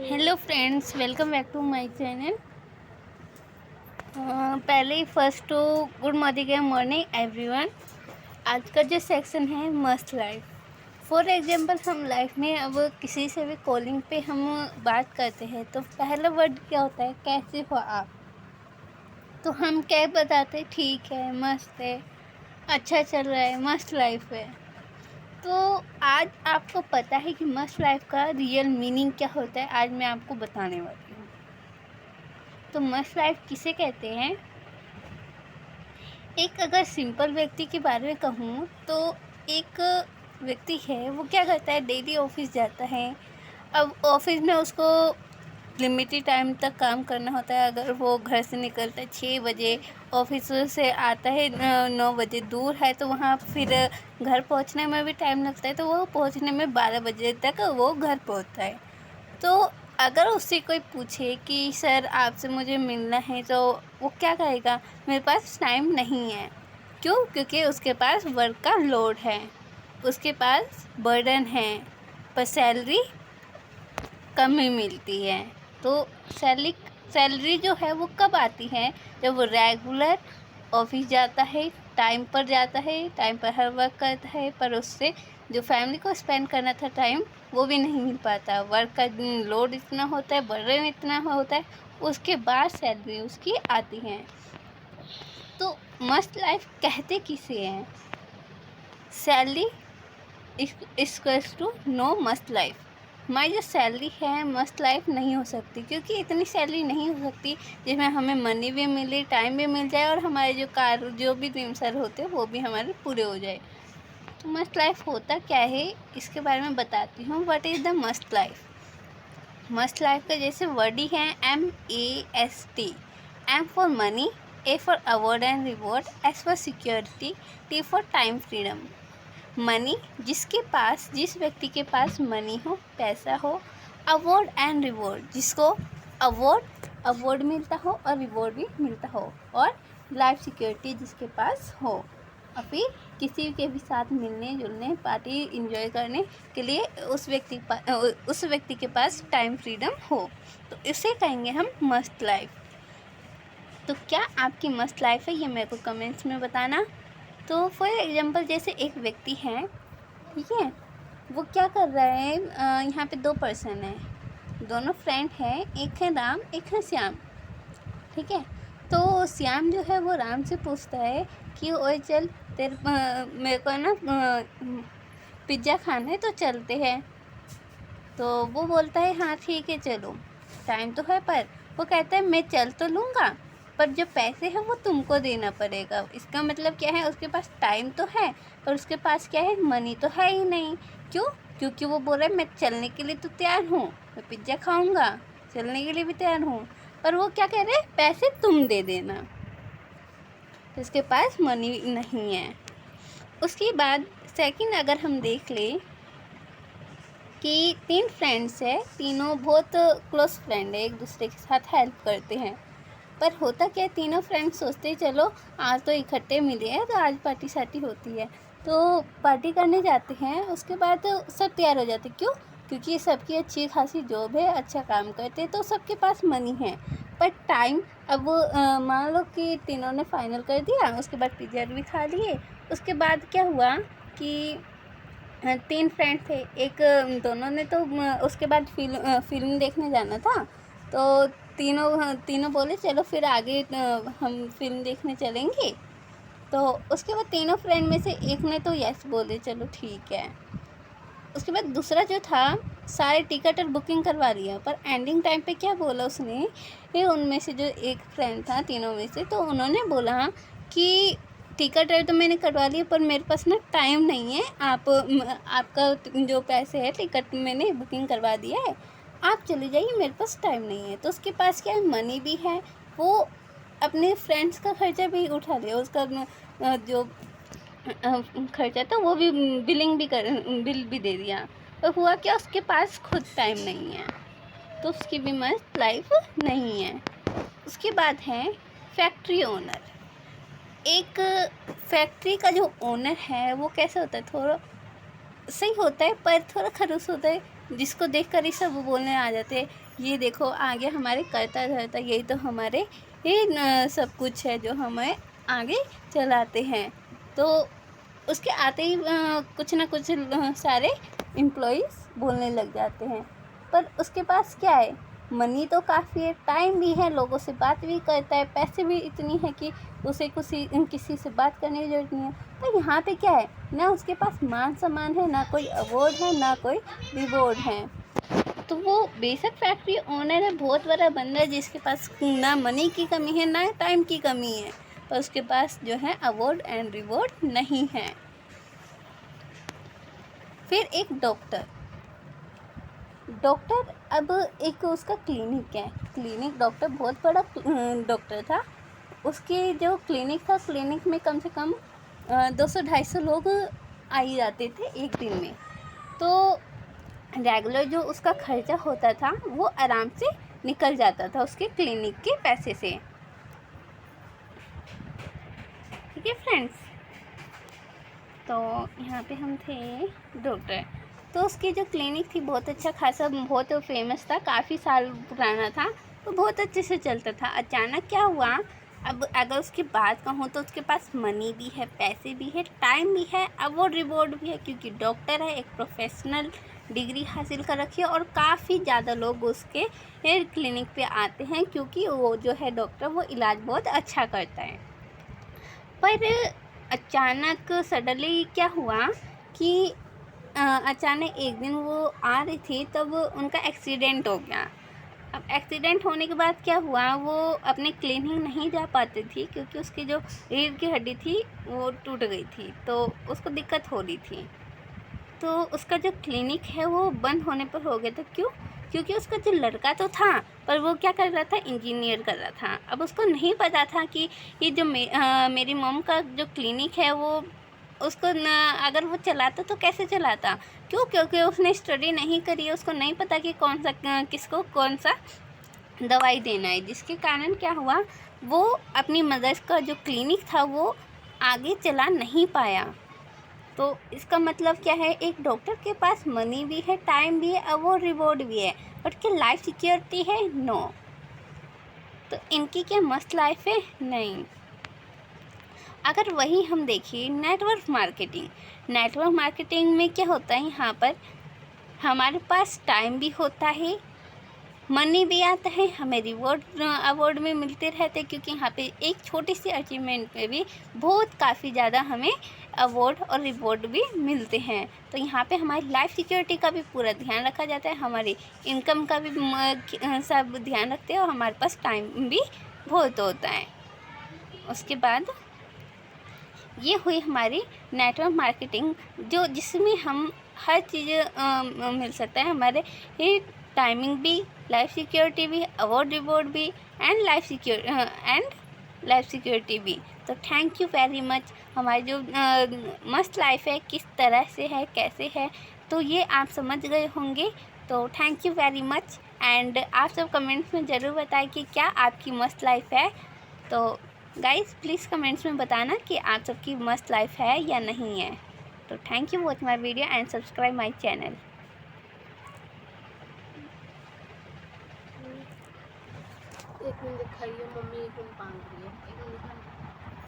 Hello friends, welcome back to my channel. पहले ही first to good morning everyone. आज का जो सेक्शन है मस्ट लाइफ। फॉर एग्जांपल हम लाइफ में अब किसी से भी कॉलिंग पे हम बात करते हैं तो पहला वर्ड क्या होता है, कैसे हो आप। तो हम क्या बताते हैं, ठीक है, मस्त है, अच्छा चल रहा है, मस्त लाइफ है। तो आज आपको पता है कि मस्ट लाइफ का रियल मीनिंग क्या होता है, आज मैं आपको बताने वाली हूँ। तो मस्ट लाइफ किसे कहते हैं? एक अगर सिंपल व्यक्ति के बारे में कहूँ तो एक व्यक्ति है, वो क्या करता है, डेली ऑफिस जाता है। अब ऑफिस में उसको लिमिटेड टाइम तक काम करना होता है। अगर वो घर से निकलता है 6 बजे, ऑफिस से आता है 9 बजे, दूर है तो वहाँ फिर घर पहुँचने में भी टाइम लगता है, तो वो पहुँचने में 12 बजे तक वो घर पहुँचता है। तो अगर उससे कोई पूछे कि सर आपसे मुझे मिलना है, तो वो क्या कहेगा, मेरे पास टाइम नहीं है। क्यों? क्योंकि उसके पास वर्क का लोड है, उसके पास बर्डन है, पर सैलरी कम ही मिलती है। तो सैलरी जो है वो कब आती है, जब वो रेगुलर ऑफिस जाता है, टाइम पर जाता है, टाइम पर हर वर्क करता है, पर उससे जो फैमिली को स्पेंड करना था टाइम, वो भी नहीं मिल पाता। वर्क का लोड इतना होता है, बर्डन इतना होता है, उसके बाद सैलरी उसकी आती है। तो मस्त लाइफ कहते किसे हैं? सैलरी इक्वल्स टू नो मस्त लाइफ। हमारी जो सैलरी है मस्त लाइफ नहीं हो सकती, क्योंकि इतनी सैलरी नहीं हो सकती जिसमें हमें मनी भी मिले, टाइम भी मिल जाए, और हमारे जो भी ड्रीम्स होते हैं वो भी हमारे पूरे हो जाए। तो मस्त लाइफ होता क्या है, इसके बारे में बताती हूँ। What is the must life? Must life का जैसे वर्ड ही है MAST। M for money, A for award and reward, S for security, T for time freedom. Money, जिस व्यक्ति के पास मनी हो, पैसा हो। अवार्ड एंड रिवॉर्ड, जिसको अवार्ड मिलता हो और रिवॉर्ड भी मिलता हो। और लाइफ सिक्योरिटी, जिसके पास हो। और फिर किसी के भी साथ मिलने जुलने, पार्टी इंजॉय करने के लिए उस व्यक्ति के पास टाइम फ्रीडम हो, तो इसे कहेंगे हम मस्त लाइफ। तो क्या आपकी मस्त लाइफ है, ये मेरे को कमेंट्स में बताना। तो फॉर एग्जांपल जैसे एक व्यक्ति है, ठीक है, वो क्या कर रहा है, यहाँ पे 2 पर्सन हैं, दोनों फ्रेंड हैं, एक है राम, एक है श्याम, ठीक है। तो श्याम जो है वो राम से पूछता है कि ओए चल, मेरे को ना पिज़्ज़ा खाना है, तो चलते हैं। तो वो बोलता है हाँ ठीक है चलो, टाइम तो है, पर वो कहता है मैं चल तो लूँगा, पर जो पैसे हैं वो तुमको देना पड़ेगा। इसका मतलब क्या है, उसके पास टाइम तो है पर उसके पास क्या है, मनी तो है ही नहीं। क्यों? क्योंकि वो बोल रहा है मैं चलने के लिए तो तैयार हूँ, मैं पिज़्ज़ा खाऊँगा, चलने के लिए भी तैयार हूँ, पर वो क्या कह रहे हैं, पैसे तुम दे देना। तो उसके पास मनी नहीं है। उसके बाद सेकंड अगर हम देख लें कि 3 फ्रेंड्स है, तीनों बहुत क्लोज फ्रेंड है, एक दूसरे के साथ हेल्प करते हैं। पर होता क्या है, तीनों फ्रेंड्स सोचते हैं चलो आज तो इकट्ठे मिले हैं तो आज पार्टी शार्टी होती है, तो पार्टी करने जाते हैं। उसके बाद सब तैयार हो जाते, क्यों? क्योंकि सबकी अच्छी खासी जॉब है, अच्छा काम करते हैं, तो सबके पास मनी है, पर टाइम। अब वो मान लो कि तीनों ने फाइनल कर दिया, उसके बाद पिज़्ज़ा भी खा लिए। उसके बाद क्या हुआ कि 3 फ्रेंड थे, एक दोनों ने तो उसके बाद फिल्म देखने जाना था, तो तीनों बोले चलो फिर आगे हम फिल्म देखने चलेंगे। तो उसके बाद तीनों फ्रेंड में से एक ने तो यस बोले, चलो ठीक है। उसके बाद दूसरा जो था, सारे टिकट और बुकिंग करवा लिया, पर एंडिंग टाइम पे क्या बोला उसने, ये उनमें से जो एक फ्रेंड था तीनों में से, तो उन्होंने बोला कि टिकट तो मैंने करवा लिया, पर मेरे पास ना टाइम नहीं है, आपका जो पैसे है, टिकट मैंने बुकिंग करवा दिया है, आप चले जाइए, मेरे पास टाइम नहीं है। तो उसके पास क्या है, मनी भी है, वो अपने फ्रेंड्स का खर्चा भी उठा लिया, उसका जो खर्चा था वो भी बिल भी दे दिया। तो हुआ क्या, उसके पास खुद टाइम नहीं है, तो उसकी भी मस्त लाइफ नहीं है। उसके बाद है फैक्ट्री ओनर। एक फैक्ट्री का जो ओनर है वो कैसा होता है, थोड़ा सही होता है पर थोड़ा खड़ूस होता है, जिसको देख कर ही सब बोलने आ जाते हैं, ये देखो आगे हमारे करता धरता, यही तो हमारे ये सब कुछ है जो हमें आगे चलाते हैं। तो उसके आते ही कुछ ना कुछ सारे एम्प्लॉइज़ बोलने लग जाते हैं। पर उसके पास क्या है, मनी तो काफ़ी है, टाइम भी है, लोगों से बात भी करता है, पैसे भी इतनी है कि उसे किसी से बात करने की ज़रूरत नहीं है। पर यहाँ पे क्या है, ना उसके पास मान सम्मान है, ना कोई अवार्ड है, ना कोई रिवॉर्ड है। तो वो बेशक फैक्ट्री ओनर है, बहुत बड़ा बंदा है, जिसके पास ना मनी की कमी है ना टाइम की कमी है, पर उसके पास जो है अवार्ड एंड रिवॉर्ड नहीं है। फिर एक डॉक्टर अब एक उसका क्लिनिक है, क्लिनिक डॉक्टर बहुत बड़ा डॉक्टर था। उसके जो क्लिनिक था, क्लिनिक में कम से कम 200-250 लोग आ ही जाते थे एक दिन में। तो रेगुलर जो उसका खर्चा होता था वो आराम से निकल जाता था उसके क्लिनिक के पैसे से। ठीक है फ्रेंड्स, तो यहाँ पे हम थे डॉक्टर। तो उसकी जो क्लिनिक थी बहुत अच्छा खासा, बहुत फेमस था, काफ़ी साल पुराना था, तो बहुत अच्छे से चलता था। अचानक क्या हुआ, अब अगर उसकी बात कहूँ तो उसके पास मनी भी है, पैसे भी है, टाइम भी है, अवार्ड रिवॉर्ड भी है, क्योंकि डॉक्टर है, एक प्रोफेशनल डिग्री हासिल कर रखी है, और काफ़ी ज़्यादा लोग उसके क्लिनिक पे आते हैं, क्योंकि वो जो है डॉक्टर वो इलाज बहुत अच्छा करता है। पर अचानक सडनली क्या हुआ कि अचानक एक दिन वो आ रही थी, तब उनका एक्सीडेंट हो गया। अब एक्सीडेंट होने के बाद क्या हुआ, वो अपने क्लिनिक नहीं जा पाती थी, क्योंकि उसकी जो रीढ़ की हड्डी थी वो टूट गई थी, तो उसको दिक्कत हो रही थी। तो उसका जो क्लिनिक है वो बंद होने पर हो गया था। क्यों? क्योंकि उसका जो लड़का तो था, पर वो क्या कर रहा था, इंजीनियर कर रहा था। अब उसको नहीं पता था कि ये जो मेरी मॉम का जो क्लिनिक है वो उसको न, अगर वो चलाता तो कैसे चलाता। क्यों? क्योंकि उसने स्टडी नहीं करी है, उसको नहीं पता कि किसको कौन सा दवाई देना है, जिसके कारण क्या हुआ, वो अपनी मदर का जो क्लिनिक था वो आगे चला नहीं पाया। तो इसका मतलब क्या है, एक डॉक्टर के पास मनी भी है, टाइम भी है, अवार्ड रिवॉर्ड भी है, बट क्या लाइफ सिक्योरिटी है? नो। तो इनकी क्या मस्त लाइफ है? नहीं। अगर वही हम देखिए नेटवर्क मार्केटिंग में क्या होता है, यहाँ पर हमारे पास टाइम भी होता है, मनी भी आता है, हमें रिवॉर्ड अवार्ड में मिलते रहते हैं, क्योंकि यहाँ पे एक छोटी सी अचीवमेंट पे भी बहुत काफ़ी ज़्यादा हमें अवार्ड और रिवॉर्ड भी मिलते हैं। तो यहाँ पे हमारी लाइफ सिक्योरिटी का भी पूरा ध्यान रखा जाता है, हमारी इनकम का भी सब ध्यान रखते हैं, और हमारे पास टाइम भी बहुत होता है। उसके बाद ये हुई हमारी नेटवर्क मार्केटिंग, जो जिसमें हम हर चीज़ मिल सकता है, हमारे ये टाइमिंग भी, लाइफ सिक्योरिटी भी, अवार्ड रिवॉर्ड भी, एंड लाइफ सिक्योरिटी भी। तो थैंक यू वेरी मच। हमारी जो मस्त लाइफ है किस तरह से है, कैसे है, तो ये आप समझ गए होंगे। तो thank you very much, and आप सब कमेंट्स में ज़रूर बताएं कि क्या आपकी मस्त लाइफ है। तो गाइस प्लीज़ कमेंट्स में बताना कि आप सबकी मस्त लाइफ है या नहीं है। तो thank you watch my video and subscribe my channel. एक मिनट दिखाइए मम्मी, एक मिनट मांग रही है, एक मिनट।